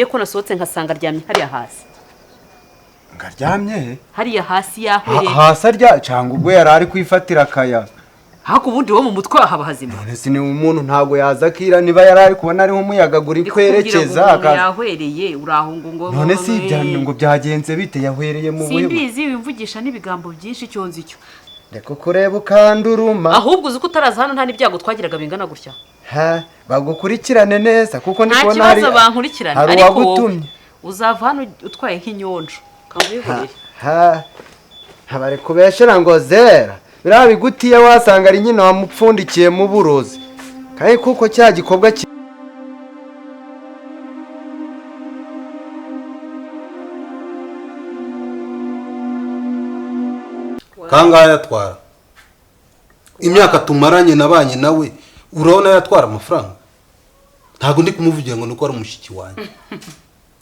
ko nasohotse nkasanga aryamye hariya hasi. Ngaryamye hariya hasi yahwereye. Hasi arya cyangwa ubwo yari ari kwifatira akaya. Hako ubundi wo mu mutwe haba hazima. None si ni umuntu ntago yazakira niba yari ari kubona ari nk'umuyaga guri kwerekeza yahwereye uraho ngo none si ibyanyu ngo byagenze bite yahwereye mu buhe. Simbizi wimvugisha n'ibigambo byinshi cyonzi cyo. Ndeko kureba ukanduruma. Ahubwo uzi ko utaraza hano nta n'ibyago twagiraga bingana gutya. Ha bagukurikirane neza kuko ndi kubona hari nta kibazo bankurikirane ariko uzava hano utwaye nk'inyonjo kamubihurire. Ha habare kubeshera ngo Zella bira bigutiye wasanga ari nyina wamupfundikiye mu burozi kandi kuko cya gikobwa Kangahe yatwara imyaka tumaranye nabanye nawe urabona yatwara amafaranga ntago ndi kumuvugira ngo nuko ari umushiki wanjye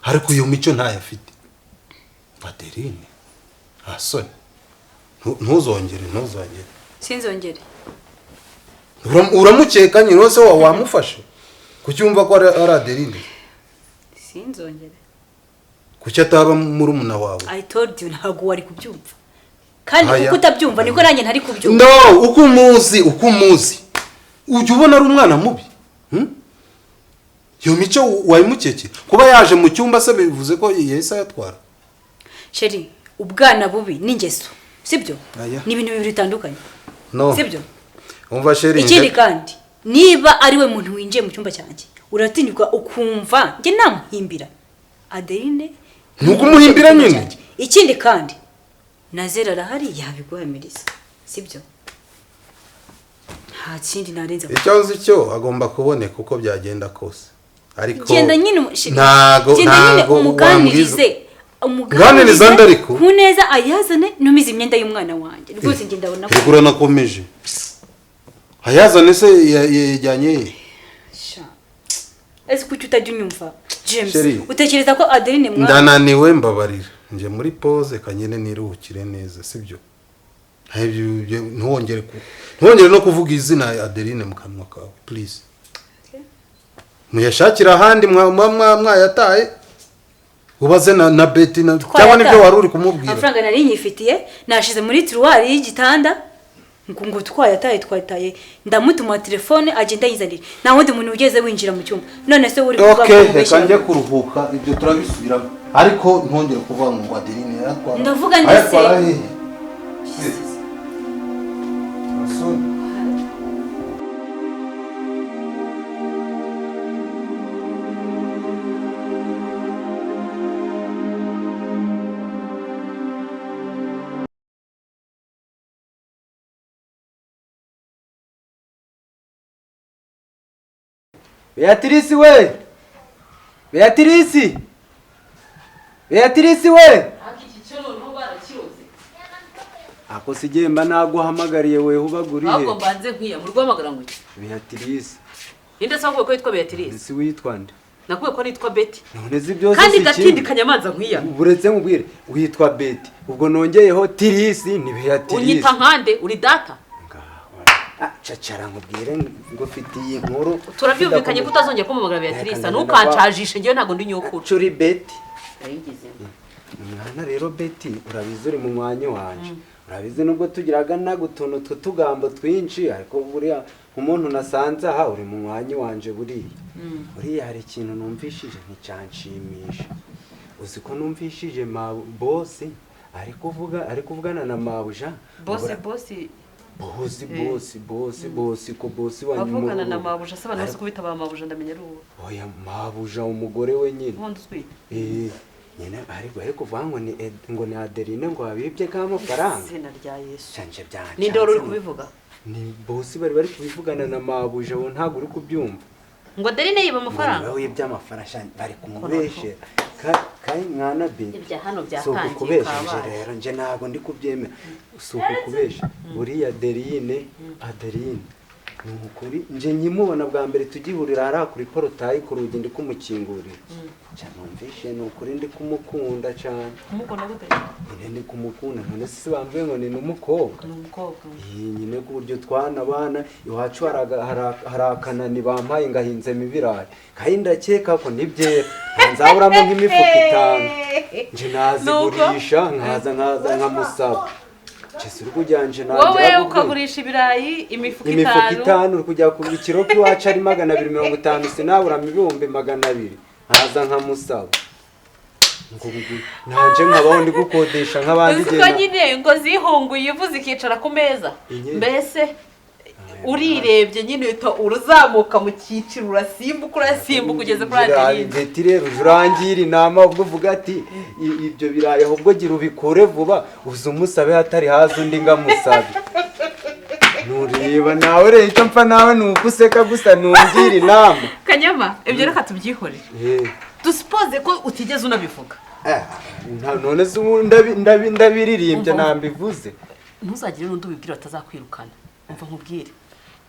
ariko iyo mico ntayafite. Adeline asone ntuzongere sinzongere uramukeka nyine se wamufashe kucyumva ko ari Adeline sinzongere kuki ataba muri umuna wawe. I told you ntago wari kubyumva kandi uko utabyumva niko nanjye ntari kubyumva. No uko umuzi ujye ubona ari umwana mubi. Iyo mico wayimukeke kuba yaje mu cyumba se bivuze ko yahise yatwara. Sheri ubwana bubi n'ingeso sibyo ni ibintu bibiri bitandukanye. No sibyo umva Sheri ikindi kandi niba ari we muntu winjiye mu cyumba cyanjye uratinyuka ukumva nge namuhimbira Adeline nuko umuhimbira nyine. Ikindi kandi na Zella arahari yabiguhamiriza sibyo nta kindi narenze. Icyo nzi cyo agomba kuboneka uko byagenda kose ariko genda nyine ntago umuganiriza ndariko kuneza ayazane numiza imyenda y'umwana wanjye rwose ngenda ndabona ko igura nakomeje ayazane se yajyanye ese kuki utajya unyumva James utekereza ko Adeline mwana ndananiwe mbabarira nje muri pause kanyene niruhukire neza sibyo ntwongere no kuvuga izina Adeline mu kanwa kawe please. Muyashakira ahandi mwayataye ubaze na Betty cyangwa nibyo wari uri kumubwira. Amafaranga nari nyifitiye nashize muri tiroir y'igitanda ngo twayataye ndamutuma telefone agenda yizanira nta wundi muntu ugeze winjira mu cyumba none se uri kuvuga ko reka njye kuruhuka ibyo turabisubiramo ariko ntongere kuvuga ngo Adeline yatwara ndavuga ndetse Beatrice we ako sigemba naguhamagariye we ubaguriye ahubwo mbanze nkwiya mu rwamagara ngo Beatrice inde se ko yitwa Beatrice si witwa nde nakuye ko nitwa Betty none zi byose kandi gatindi kanyamanza nkwiya buretse mubwire witwa Betty ubwo nongeyeho Tirisi ni Beatrice unyita nkande uri data cacara nkubwire ngo fitiye inkuru turabyumvikanye ko utazongera kumumagara Beatrice nukancajishe ngiye ntago ndi nyokuru curi Betty ayigize mwana rero Betty urabizi uri mu mwanya wanje urabizi nubwo tugiraga nagutuntu tugambo twinshi ariko buriya umuntu nasanze aha uri mu mwanya wanje buriya hari ikintu numvishije nticyanshimisha uzi ko numvishije boss ari kuvugana na mabuja bosi ko bosi wanyu avugana na mabuja se abantu kubita ba mabuja ndamenya ruwo oya mabuja umugore we nyine nkondo twite nyine ariko kuvuga ngo ni Adeline ngo abibye k'amafaranga sina rya Yesu cyanje byanje ni ndoro uri kubivuga ni bosi bari kubivugana na mabuja wo ntago uri kubyumva ngo Adeline yiba amafaranga wowe iby'amafaranga bari kumubeshe kai mwana be ibya hano byatangiye kubeshe rero nje ntago ndi kubyemera usuko kubesha buriya Adeline nukuri nje nyimubona bwa mbere tugihurira ara kuri porotayi ku rugi ndi kumukingurira cyamumvishe nukuri ndi kumukunda cyane kumukunda gute ndi kumukunda none se bamvuye ngo ni numukobwa nyine ku buryo twana bana iwacu harakanani bampaye ngahinze mibirayi kandi ndakeka ko nibyera nzaburamo nk'imifuka 5 nje nazigurisha nkaza nkamusaba Chese uri kujyanje naje wowe ukagurisha ibirayi imifuka 5 uri kujya ku ikiro kiwacu ari 250 sinabura 200 nkaza nkamusaba nanje nkabaho ndi gukodesha nk'abandi genda nyine ngo zihunguye ivuze ikicara ku meza mbese urirebye nyine uruzamuka mu cyiciro urasimbuka ugeze kuri Adeline Beti rero urangira inama ubwo uvuga ati ibyo birayi ahubwo gira ubikore vuba uzumusabe hatari haza undi ngamusabe nureba nawe rero icyo mpfa nawe nukuseka gusa nungira inama Kanyama ibyo reka tubyihorere dusuppose ko utigeze unabivuga none se ndabiririmbye nambivuze ntuzagire n'undi ubibwira atazakwirukana umva nkubwire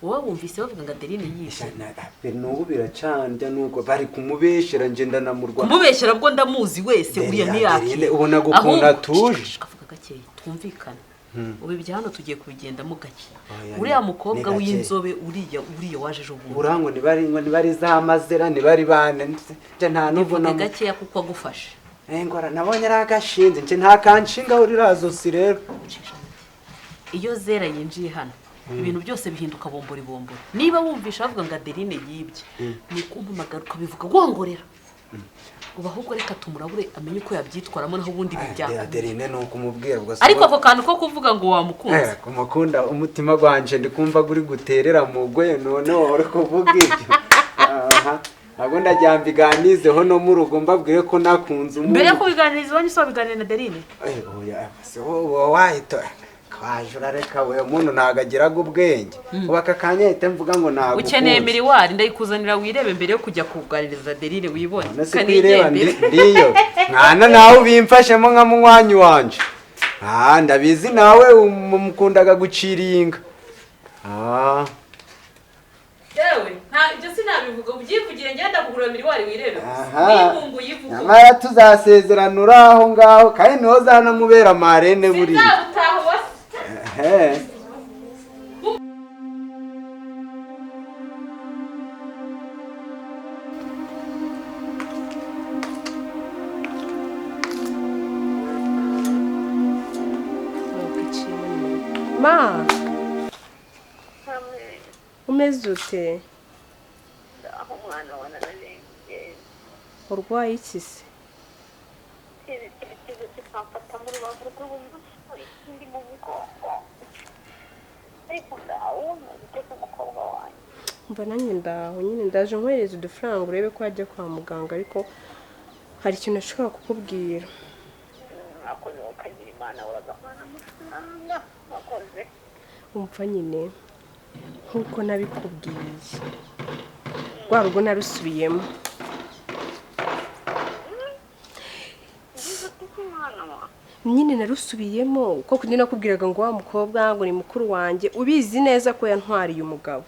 wowe wumvise bavuga ngo Adeline yishe n'ubu biracanja nuko bari kumubeshera nje ndanamurwa kumubeshera bwo ndamuzi wese uriya ntiyakire ubona gukunda tuje kavuga gake twumvikana ubibye hano tugiye kubigendamo gake uriya mukobwa w'inzobe uriya waje ejo bundi urango nibari zamazera nibari bane nje nta nuvo na gake kuko agufashe ngora nabonye aragashinze nje nta kanshinga urirazo si rero iyo Zella yinjiye hano ibintu byose bihinduka bombori niba wumvisha bavuga ngo Adeline yibye ni kumpamagara ukabivuga gwongorera uba ahubwo reka tumurabure amenye ko yabyitwaramo naho ubundi bijya Adeline no kumubwira ubwo ariko ako kantu ko kuvuga ngo wamukunze kumukunda umutima gwanje ndikumva guri guterera mu gwe none uri kuvuga ibyo ntabwo ndajyambiganizeho no mu rugo mbabwire ko nakunze umuntu mbere ko biganiriza wanyu so biganira na Adeline oya se wahita kwajura reka we umuntu nagagiraga ubwenge ubaka kanyete mvuga ngo nago ukeneye miriwari ndayikuzanira wirebe mbere yo kujya kuganiriza Adeline wibone kanireba ndiyo mwana nawe ubimfashemo nka munywanyi wanje ndabizi nawe umukundaga guciringa yewe nta ibyo sinabivuga ubyivugire ngenda kugura miriwari wirebe n'inkungu yivuga nyamara tuzasezerana uraho ngaho kandi niho zanamubera marene buri Ma umeze ute aho umwana wanararenge urwaye iki se kikamfata mu rubavu rw'ubumoso ikindi mu mugongo ariko ndawumva guteka umukobwa wanjye mba nanjye ndaho nyine ndaje nkohereza udufaranga urebe ko ajya kwa muganga ariko hari ikintu ashobora kukubwira akoze ukagira imana uragahana amafaranga wakoze umva nyine nkuko nabikubwiye rwa rugo narusubiyemo nyine narusubiyemo uko kundi nakubwiraga ngo wa mukobwa ngo ni mukuru wanjye ubizi neza ko yantwariye umugabo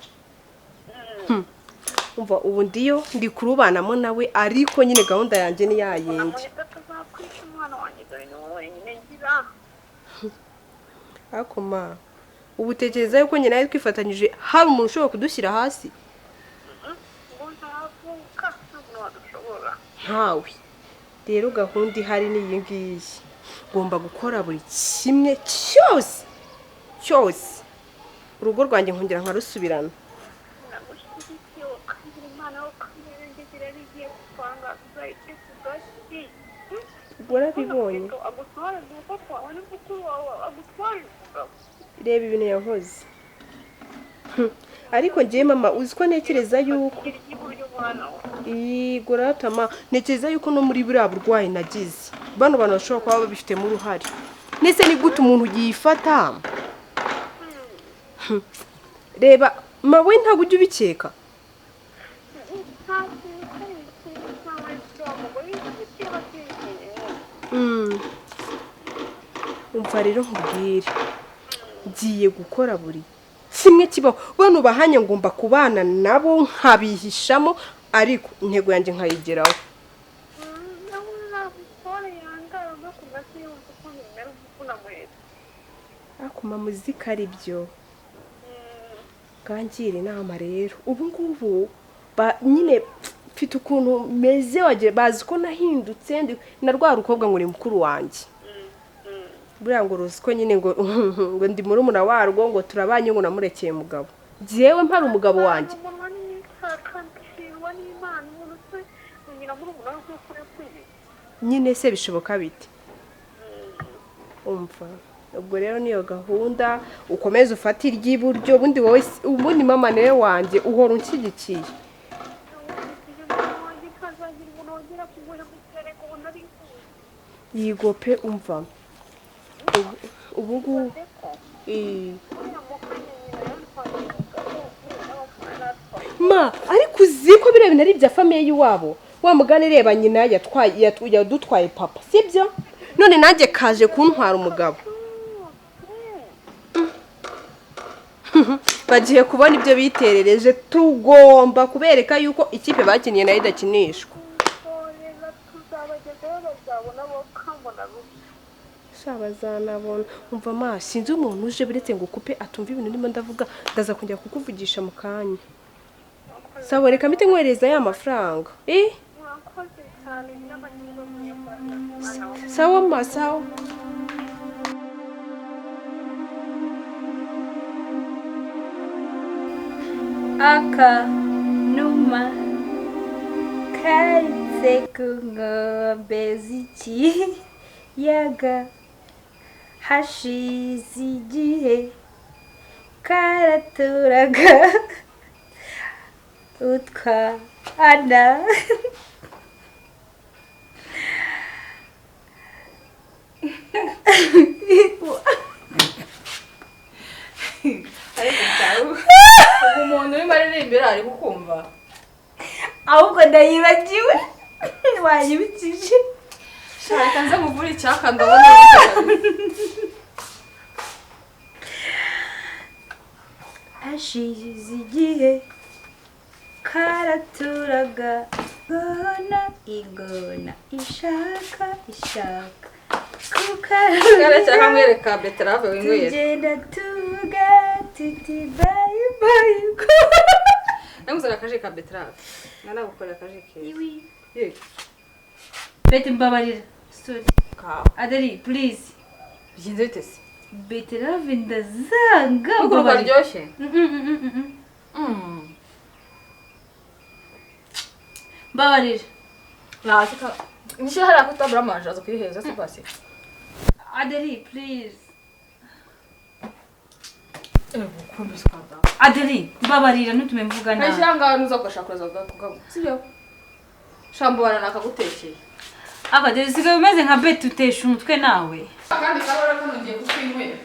umva ubu ndiyo ndi kurubanamo nawe ariko nyine gahunda yanjye ni yayindi ariko ma ubu tekereza yuko nyine nawe twifatanyije hari umuntu ushobora kudushyira hasi ntawe rero gahunda ihari ni iyi ngiyi ugomba gukora buri kimwe cyose urugo rwanjye nkongera nkarusubirana warabibonye reba ibintu yahoze ariko ngiye mama uzi ko ntekereza yuko igoratama ntekereza yuko no muri buriya burwayi nagize bano bantu bashobora kuba babifitemo uruhare nese ni gute umuntu yifata reba mawe ntabwo ujya ubikeka umva rero nkubwire ngiye gukora buri kimwe kibaho bano bahanya ngomba kubana nabo nkabihishamo ariko intego yanjye nkayigeraho ariko muzika ari byo bwangire inama rero ubu ngubu nyine mfite ukuntu meze wagiye bazi ko nahindutse na rwa rukobwa ngo ni mukuru wanjye buriya ngo ruzi ko nyine ngo ndi muri umuna warwo ngo turabanye ngo namurekeye mugabo jewe mpari umugabo wanjye nyine se bishoboka bite umva ubwo rero niyo gahunda ukomeza ufata iry'iburyo ubundi wowe ubundi mama niwe wanjye uhora unshyigikiye yigo pe umva ubu ngubu ma ariko uzi ko biriya bintu ari ibya famiye y'iwabo wa mugani reba nyina yadutwaye papa sibyo none nanjye kaje kuntwara umugabo bagiye kubona ibyo biterereje tugomba kubereka yuko ikipe bakiniye nayo idakinishwa bazanabona umva ma sinzi umuntu uje biretse ngo ukupe atumva ibintu ndimo ndavuga ndaza kongera kukuvugisha mu kanya sawa reka mpite nkwereza ya mafaranga sawa ma sawa akanuma karitse ku nkombe z'ikiyaga hashize igihe karaturaga utwana umuntu urimo aririmbira ari kukumva ahubwo ndayibagiwe wanyibukije shaka nza muvura icyaka ndabona hashize igihe karaturaga igona ishaka kukarekera kamwereka beterave winywera tugenda tuvuga tuti bayi bayi namuzana akaje ka beterave nanagukorera akaje keza bete mbabarira sorry Adeline please bigenze bite se beterave ndazanga ubwo baryoshye mbabarira nashika nishe hari akutabura amanje aza kwiheza se basi Adeline please kumbe skanda Adeline mbabarira ntutume mvuga nabi nashanga nuza kugashakuraza kugamu sibyo shambo bana nakagutekeye Adeline sigaye umeze nka bete utesha umutwe nawe kandi karora ko ngiye kukwinywera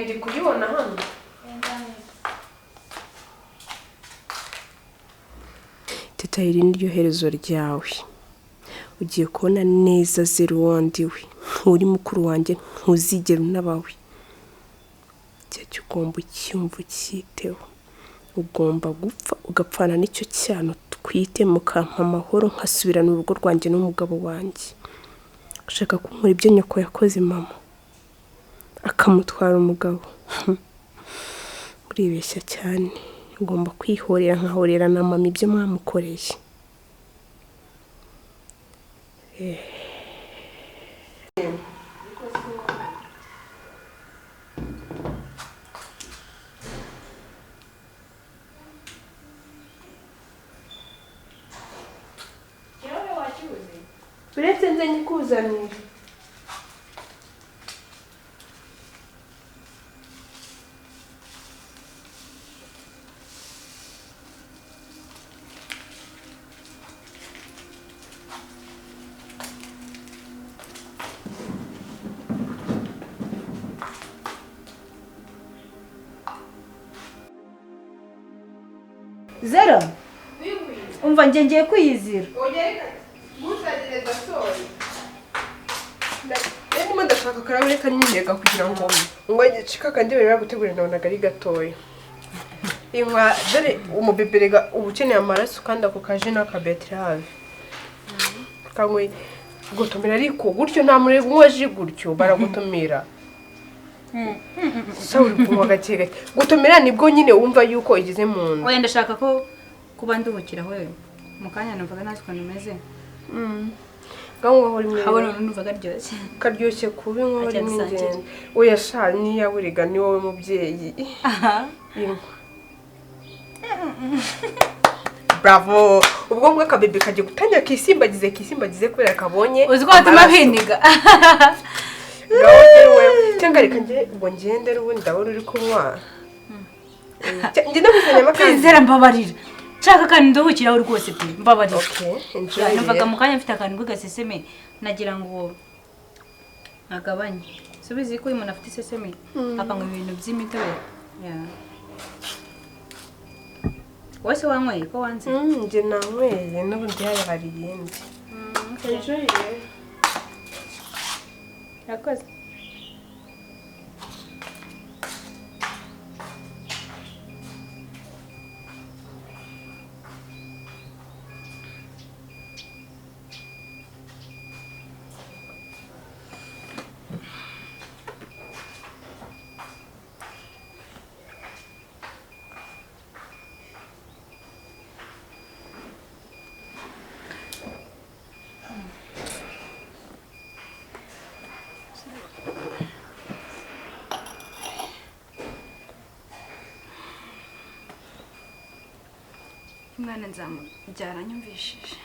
ndi kuyibona hano Teta iri niryo herezo ryawe ugiye kubona neza zero wundi we nturi mukuru wanjye ntuzigera unabawe cyo ugomba ucyumva ucyiteho ugomba gupfa ugapfana n'icyo cyano twite mukampa amahoro nkasubirana urugo rwanjye n'umugabo wanjye ushaka kunkora ibyo nyoko yakoze mama akamutwara umugabo uribeshya cyane ugomba kwihorera nkahorera na mama ibyo mwamukoreye uretse nze nyikuzanire Zera umva ngiye kwiyizira ndimo ndashaka akarabure kanyinyega kugira ngo ngicika kandi bari gutegura nabonaga ari gatoya inka dore umubeberega ubukeneye amaraso kandi ako kaje n'akabeterave kamwe gutumira ariko gutyo nta murego umwaje gutyo baragutumira sauri kunywa gake gake gutumira nibwo nyine wumva yuko igize mu nda oya ndashaka ko kuba nduhukira we mukanya numvaga ntazi ukuntu umeze gangwa hori mwe habona numvaga ryoshye karyoshye kubi nk'uri mw'ingendo oya sha niya buriga ni wowe mubyeyi bravo ubwo mwe kabebe kaje gutanya kisimbagize kubera kabonye uzi ko atuma biniga gawe wewe cyangwa reka nge ngo ngende rubundi ndabona uri kunywa nge ndabuzanya amakanzu Zera mbabarira nshaka kandi nduhukira uri rwose pe mbabarira okay enjoy numvaga mu kanya mfite akantu k'agaseseme nagira ngo agabanye subizi ko uyu muntu afite iseseme akanywa ibintu by'imitobe wese wanyweye ko wanze nge nanyweye n'ubundi hari iyindi enjoy yakoze umwana nzamubyara nyumvishije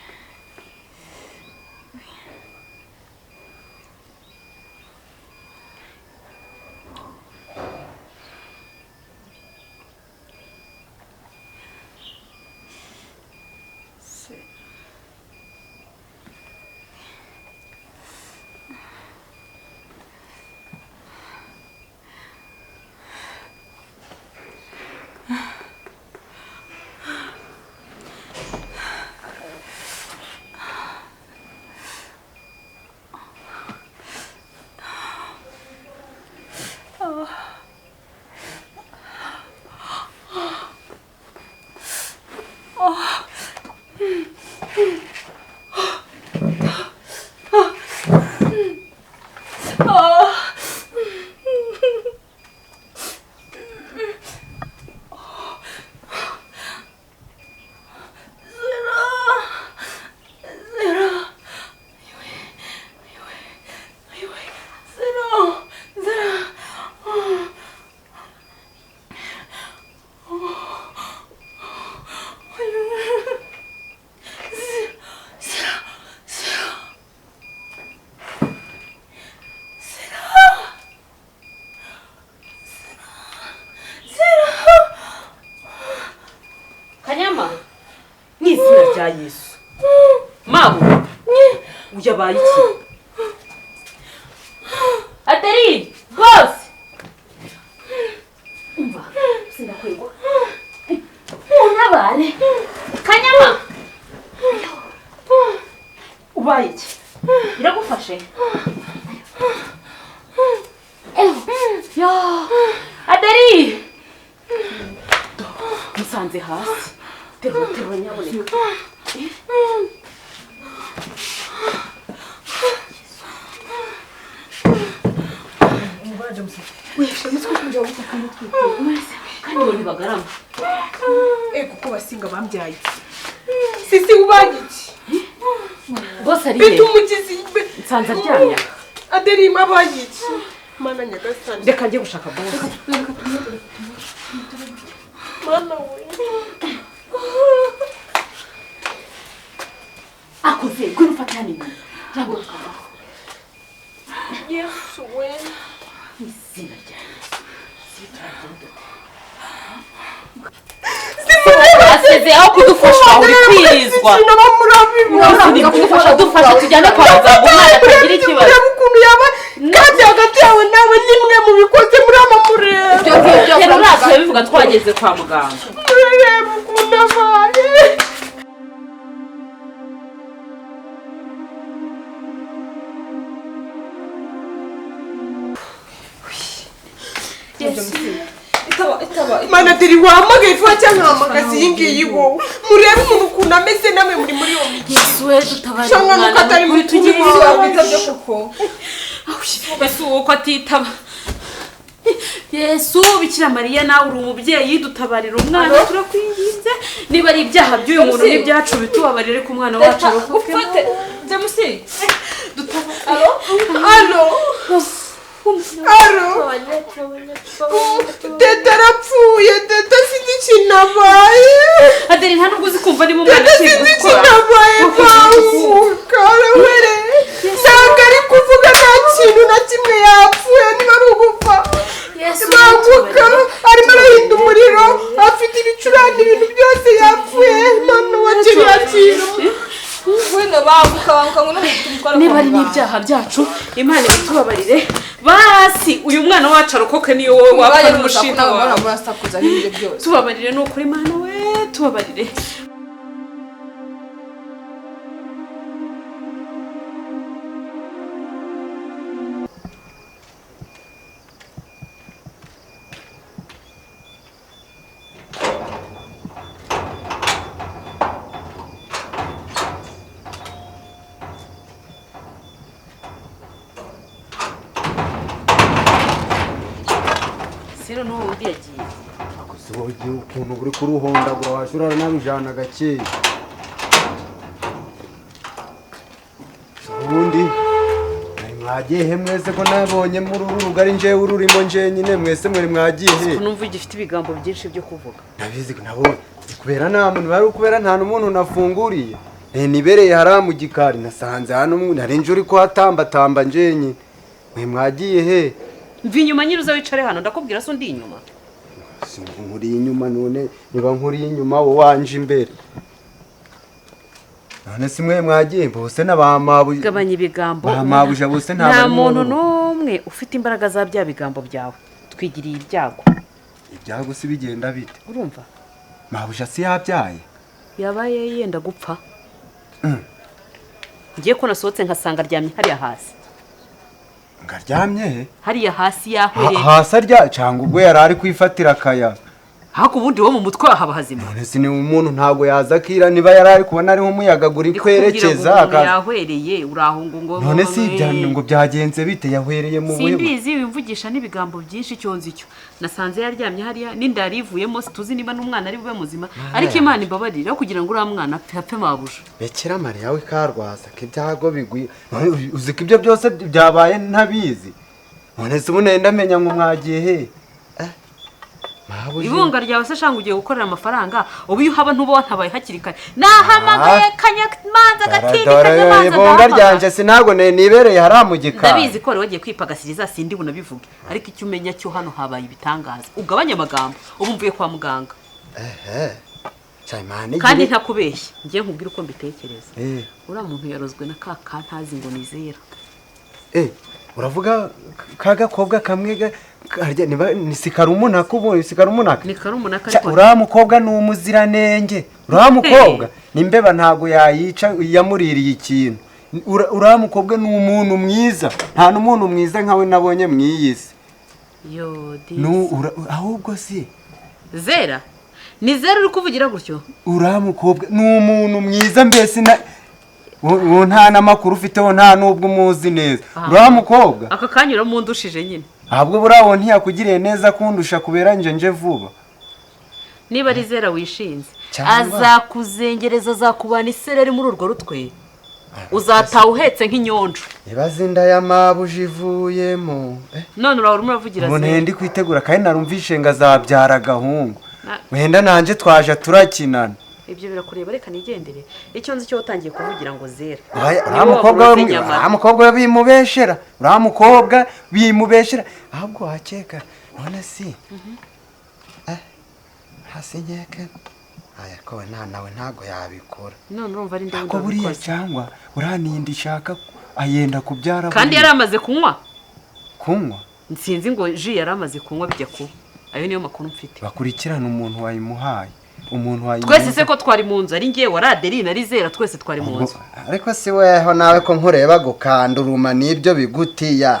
Yesu mabu uyabaye iki Adeline boss umva sindakwego unabare Kanyama ubaye iki iragufashe yo Adeline musanze hasi terwa nyaboneka kandi bone bagarama kuko basinga bambyaye sisi ubagiki bose ari bitu mugizi nsanza ryamya Adeline abagiki mana nyagasani reka ngiye gushaka bose mana we akoze guru fatani cyangwa ukaba Yesu we izina rya aseze aho kudufasha uri kwirizwa kudufasha dufasha tujyane kwa muganga umwana atagira ikibazo ukuntu yaba kandi hagati yawe nawe nimwe mu bikoze muri amamureba ibyo natwe bivuga twageze kwa muganga mureba ukuntu ntabaye. Mana deri wahamagaye vuba cyangwa nkahamagaza iyi ngiyi wowe murebe umuntu ukuntu ameze namwe muri iyo migi yesuwe dutabare cyangwa nuko atari mu tugiri bitabye koko yesu uko atitaba yesu bikira mariya nawe uri umubyeyi dutabarira umwana turakwinginze niba ari ibyaha by'uyu muntu n'ibyacu bitubabarire ku mwana wacu arokoke ufate jamusi alo Teta arapfuye Teta sinzi ikintu abaye Adeline nta nubwo uzi kumva niba umwana Teta sinzi ikintu abaye bavuka arahwere ntabwo ari kuvuga nta kintu na kimwe yapfuye niba ari ugupfa bavuka arimo arahinda umuriro afite ibicurane ibintu byose yapfuye none wakiriye akira wenda bavuka ngo n'umukora niba ari n'ibyaha byacu Imana itubabarire basi uyu mwana wacu arokoke niyo wowe wapfa n'umushinga wawe murasakuza n'ibyo byose tubabarire n'ukuri Imana we tubabarire Siro no undi yagiye akusoje ukuntu buri kuruhondagura washura nabijana gake ubundi mwagiye mwese ko nabonye muri rugari nje ururimo nje nyine mwese mwari mwagiye numva igifite ibigambo byinshi byo kuvuga nabizi nabo kubera nta muntu bari kubera nta n'umuntu nafunguriye nibereye haramu gikari nasanze hano nari nje uri kuhatamba nje nyine mwe mwagiye he mvi inyuma nyiruza wicare hano ndakubwira so ndi inyuma nkuri inyuma none niba nkuri inyuma wo wanje imbere none simwe mwagiye bose n'abamabu gabanya ibigambo bamabuja bose nta muntu n'umwe ufite imbaraga za bya bigambo byawe twigiriye ibyago si bigenda bite urumva mabuja si yabyaye yabaye yenda gupfa ngiye ko nasohotse nkasanga aryamye hariya hasi ngaryamye he hariya hasi yahwereye hasi arya cyangwa ubwo yari ari kwifatira akaya hako ubundi wo mu mutwe haba hazima none si ni umuntu ntago yazakira niba yari ari kubona ari nk'umuyaga guri kwerekeza yahwereye uraho ngo none si ngo byagenze bite yahwereye mu buye simbizi wimvugisha n'ibigambo byinshi cyonzi icyo nasanze yaryamye hariya n'indari ivuyemo tuzi niba n'umwana ari bube muzima ariko Imana ibabarira kugira ngo uriya mwana apfe mabuje Bekera Mariya we karwaza k'ibyago bigwi uzi ko ibyo byose byabaye ntabizi none se ubunenda amenya ngo mwagiye he ibunga ryawe se shanga ugiye gukorera amafaranga ubu iyo haba ntuba wantabaye hakiri kare nahamagaye kanyamanza gatindi ibunga ryanje sinago nibereye haramugika ndabizi ko wagiye kwipagasiriza sindi bunabivuge ariko icyo umenya cyo hano habaye ibitangaza ugabanya amagambo ubu mvuye kwa muganga kandi ntakubeshye ngiye nkubwira uko mbitekereza uriya muntu yarozwe na ntazi ngo ni Zella uravuga kagakobwa kamwe ni sikarumunaka ubu sikarumunaka ni karumunaka ariko uriya mukobwa ni umuziranenge uriya mukobwa n'imbeba ntago yayica yamuririye ikintu uriya mukobwa ni umuntu mwiza nta n'umuntu mwiza nkawe nabonye mwiyisi ahubwo si Zella ni Zella uri kuvugira gutyo uriya mukobwa ni umuntu mwiza mbese nta n'amakuru ufiteho nta n'ubwo umuzi neza uriya mukobwa aka kanya uramundushije nyine ahubwo buriya ntiyakugiriye neza kundusha kubera nje vuba niba ari Zella wishinze azakuzengereza azakubana isereri muri urwo rutwe uzataha uhetse nk'inyonjo ibaze inda y'amabuje ivuyemo none urabona uravugira Zella ubu ndi kwitegura kandi narumvishe ngo azabyara agahungu wenda nanjye twaje turakinana ibyo birakureba reka nigendere icyo nzi cyo utangiye kuvugira ngo Zella uriya mukobwa bimubeshera uriya mukobwa bimubeshera ahubwo wakeka none si hasi nkeke ko nawe ntago yabikora none urumva ari ndabona ko buriya cyangwa uranindi ishaka ayenda kubyara kandi yari amaze kunywa nsinzi ngo ji yari amaze kunywa bijya kuba ayo niyo makuru mfite bakurikirana umuntu wayimuhaye umuntu wayimenya twese se ko twari mu nzu ari ngewe wari Adeline ari Zella twese twari mu nzu ariko si weho nawe ko nkureba gukanduruma nibyo bigutiya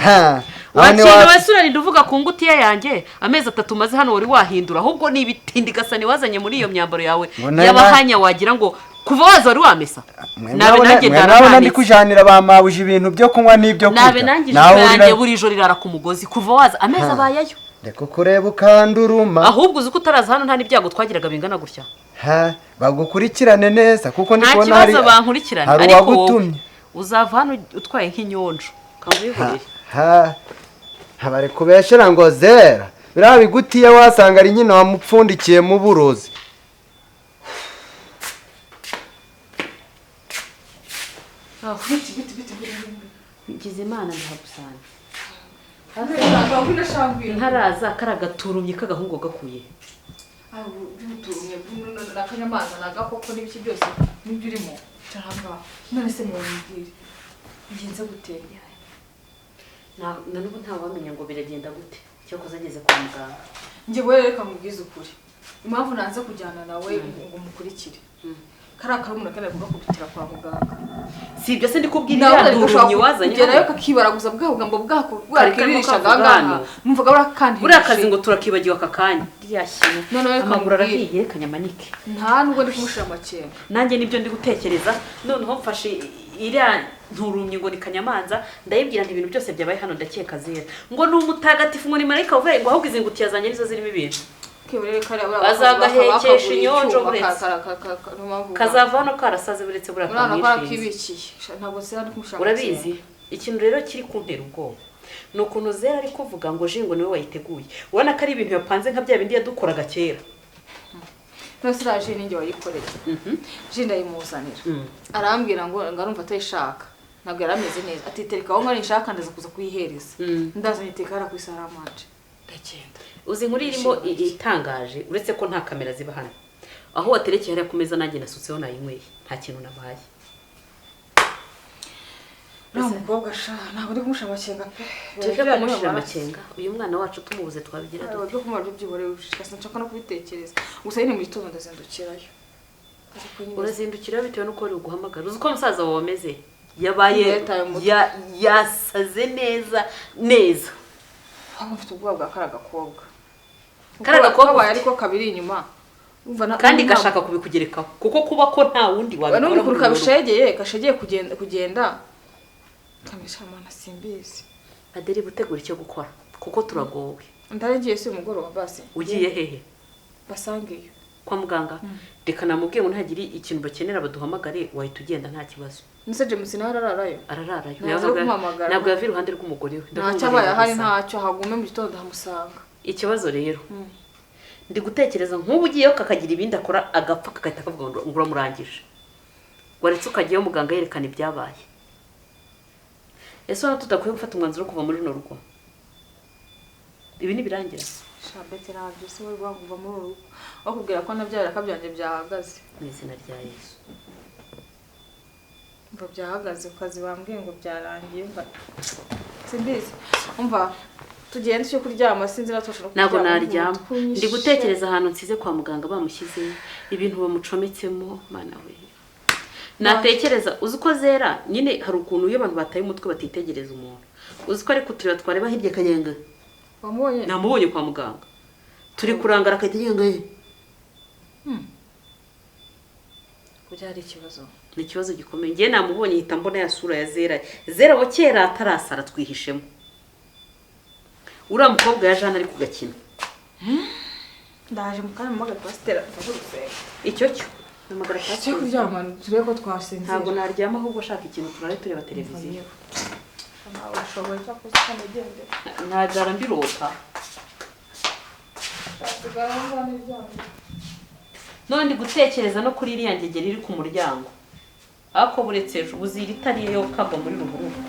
ha wakintu wese urarinda uvuga ku ngutiya yanjye amezi 3 maze hano wari wahindura ahubwo ni ibitindi gasani wazanye muri iyo myambaro yawe yabahanya wagira ngo kuva waza wari wamesa nabe nanjye ndarabona ndi kujanira bamabuje ibintu byo kunywa n'ibyo kurya nabe nanjye yanjye buri joro irara ku mugozi kuva waza amezi abayayo ndeko kureba ukanduruma ahubwo uzi ko utaraza hano nta n'ibyago twagiraga bingana gutya ha bagukurikirane neza kuko ndi kubona hari nta kibazo bankurikirane ariko uzava hano utwaye nk'inyonjo kambihurire ha habare kubeshera ngo Zella bira bigutiye wasanga ari nyina wamupfundikiye mu burozi ngize imana ndahagusanze ntaraza karagaturumye kagahungu gakuye bimuturumye nakanyamaza nagakoko n'ibiki byose n'ibyo urimo cyangwa none se mwabwire ngenze gutera na n'ubu nta wamenya ngo biragenda gute cyakoze ageze kwa muganga njye we reka mubwize ukuri impamvu nanze kujyana nawe ngo mukurikire kariya karumuna kane kugakubitira kwa muganga si ibyo se ndikubwira yadurumye wazanye ugerayo kakibaraguza bwa bugambo bwako bwakirisha gangana numvaga burakandi buriya kazi ngo turakibagiwe aka kanya ryashyira amaguru arahiye kanyamanike nta nubwo ndi kumushira amakenga nanjye nibyo ndi gutekereza noneho mfashe iriya nturumye ngo ni kanyamanza ndayibwira nti ibintu byose byabaye hano ndakeka Zella ngo ni umutagatifu ngo ni marayika uvuye ngo ahubwo izi ngutiya zanjye nizo zirimo ibintu azagahekesha inyonjo buretse kazava hano karasaze buretse burakamwishiye urabizi ikintu rero kiri kuntera ubwoba ni ukuntu Zella ari kuvuga ngo jingo niwe wayiteguye ubona ko ari ibintu yapanze nka bya bindi yadukoraga kera nose raje ninjye wayikoreye je ndayimuzanira arambwira ngo ngarumva atayishaka ntabwo yarameze neza atitereka aho nkari nshaka ndaza kuza kuyihereza ndazanye itekara ku isaramanje ndagenda uzi inkuru irimo itangaje uretse ko nta kamera ziba hano aho waterekeye hariya ku meza nanjye nasutseho nayinyweye nta kintu nabaye n'umukobwa sha ntabwo ndi kumusha amakenga pe tuje kumushira amakenga uyu mwana wacu tumubuze twabigira dute byo kumara byibore ushaka nshaka no kubitekereza gusa yine mu gitondo ndazindukirayo urazindukira bitewe nuko uri guhamagara uzi ko musaza wawe ameze yabaye yasaze neza neza mfite ubwoba bwa karagakobwa karagakobwa ariko kabiri inyuma kandi gashaka kubikugerekaho kuko kuba ko nta wundi wabikora n'undi kuri kabishegeye kashegeye kugenda kamisha mana simbizi Adeli butegura icyo gukora kuko turagowe ndaragiye si umugoroba base ugiye hehe basangiye kwa muganga reka namubwiye ngo ntagiri ikintu bakenera baduhamagare wahita ugenda nta kibazo nise James nawe arararayo ntabwo yavi iruhande rw'umugore we ntacyo abaye hari ntacyo hagume mu gitondo hamusanga ikibazo rero ndi gutekereza nk'ubu ugiyeyo kakagira ibindi akora agapfa kagahita kavuga ngo uramurangije waretse ukagiyeyo muganga yerekana ibyabaye ese hano tudakwiye gufata umwanzuro kuva muri runo rugo ibi nibirangira Shabete nabyo se we rwakuva muri rugo bakubwira ko nabyara kabyanje byahagaze mu izina rya Yesu mva byahagaze ukazi bambwiye ngo byarangiye mva simbizi umva tugenda cyo kuryama sinzi natosha no ntabwo naryama ndi gutekereza ahantu nsize kwa muganga bamushyize ibintu bamucometsemo mana we natekereza uzi ko Zella nyine hari ukuntu iyo abantu bataye umutwe batitegereza umuntu uzi ko ari kutureba twareba hirya kayenga wamubonye namubonye kwa muganga turi kurangara akayenga kujya hari ikibazo ni ikibazo gikomeye ngiye namubonye hita mbona ya sura ya Zella wo kera atarasara twihishemo uriya mukobwa yaje hano ari kugakina ndaje mu kanya mu magana pasitera mfashe gusenga icyo cyo namagara cyo kuryama turebe ko twasinzira ntabwo naryama ahubwo ushaka ikintu turare tureba televiziyo abashoboye cyo kusamugende ntagara mbirota none ndi gutekereza no kuri iriya ngegeri iri ku muryango ariko buretse ejo buzira itari yo kagwa muri ruhurura